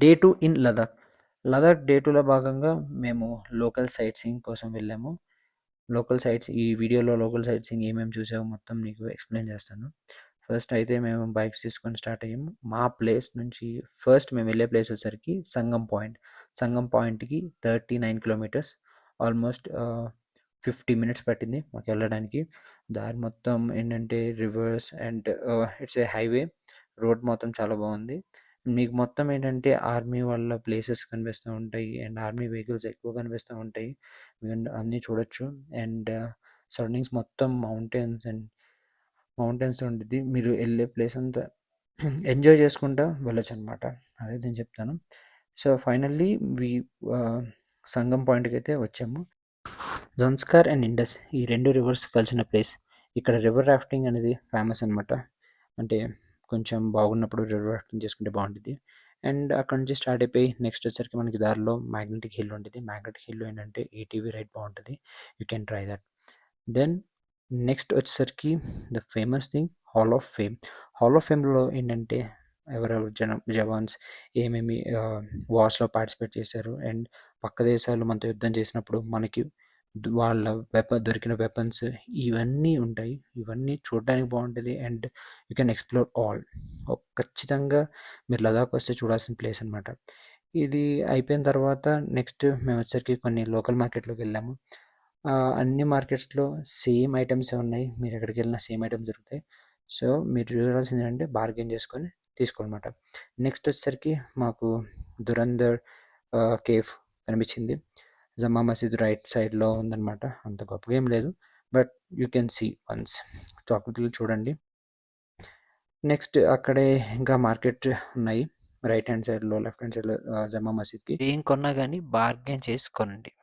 Day 2 in Ladakh. Ladakh day 2లో భాగంగా మేము లోకల్ సైట్ సీయింగ్ కోసం వెళ్ళాము. ఈ వీడియోలో లోకల్ సైట్ సీయింగ్ ఏమేమి చూసామో మొత్తం నీకు ఎక్స్ప్లెయిన్ చేస్తాను. ఫస్ట్ అయితే మేము బైక్స్ తీసుకొని స్టార్ట్ అయ్యాము. మా ప్లేస్ నుంచి ఫస్ట్ మేము వెళ్ళే ప్లేస్ వచ్చేసరికి సంగం పాయింట్. సంగం పాయింట్కి 39 కిలోమీటర్స్, ఆల్మోస్ట్ 50 మినిట్స్ పట్టింది మాకు వెళ్ళడానికి. దారి మొత్తం ఏంటంటే reverse and it's a highway. Road మొత్తం చాలా బాగుంది. మీకు మొత్తం ఏంటంటే ఆర్మీ వాళ్ళ ప్లేసెస్ కనిపిస్తూ ఉంటాయి అండ్ ఆర్మీ వెహికల్స్ ఎక్కువ కనిపిస్తూ ఉంటాయి. మీరు అన్నీ చూడొచ్చు. అండ్ సరౌండింగ్స్ మొత్తం మౌంటైన్స్ ఉండిద్ది. మీరు వెళ్ళే ప్లేస్ అంతా ఎంజాయ్ చేసుకుంటా వెళ్ళొచ్చు అనమాట. అదే నేను చెప్తాను. సో ఫైనల్లీ వి సంగం పాయింట్కి అయితే వచ్చాము. జన్స్కార్ అండ్ ఇండస్ ఈ రెండు రివర్స్ కలిసిన ప్లేస్. ఇక్కడ రివర్ రాఫ్టింగ్ అనేది ఫేమస్ అనమాట. అంటే కొంచెం బాగున్నప్పుడు రివర్ రాఫ్టింగ్ చేసుకుంటే బాగుంటుంది. అండ్ అక్కడ నుంచి స్టార్ట్ అయిపోయి నెక్స్ట్ వచ్చేసరికి మనకి దారిలో మ్యాగ్నెటిక్ హిల్ ఉంటుంది. మ్యాగ్నెటిక్ హిల్ ఏంటంటే ఏటీవీ రైడ్ బాగుంటుంది. You can try that. Then next వచ్చేసరికి the famous thing hall of fame. Hall of ఫేమ్లో ఏంటంటే ఎవరెవరు జవాన్స్ ఏమేమి వార్స్లో పార్టిసిపేట్ చేశారు అండ్ పక్క దేశాలు మనతో యుద్ధం చేసినప్పుడు మనకి వాళ్ళ దొరికిన వెపన్స్ ఇవన్నీ ఉంటాయి. ఇవన్నీ చూడడానికి బాగుంటుంది and you can explore all. ఖచ్చితంగా మీరు లదాఖ్ వస్తే చూడాల్సిన ప్లేస్ అనమాట. ఇది అయిపోయిన తర్వాత నెక్స్ట్ మేము వచ్చేసరికి కొన్ని లోకల్ మార్కెట్లోకి వెళ్ళాము. అన్ని మార్కెట్స్లో సేమ్ ఐటమ్సే ఉన్నాయి. మీరు ఎక్కడికి వెళ్ళినా సేమ్ ఐటమ్స్ దొరుకుతాయి. సో మీరు చూడాల్సింది ఏంటంటే బార్గెన్ చేసుకొని తీసుకోవాలన్నమాట. నెక్స్ట్ వచ్చేసరికి మాకు దురంధర్ కేఫ్ కనిపించింది. జమ్మా మసీద్ రైట్ సైడ్లో ఉందన్నమాట. అంత గొప్పగా ఏం లేదు, but you can see once. చాక్లెట్లు చూడండి. నెక్స్ట్ అక్కడే ఇంకా మార్కెట్ ఉన్నాయి రైట్ హ్యాండ్ సైడ్లో, లెఫ్ట్ హ్యాండ్ సైడ్లో జమ్మా మసీద్కి. ఏం కొన్నా కానీ బార్గెన్ చేసి కొనండి.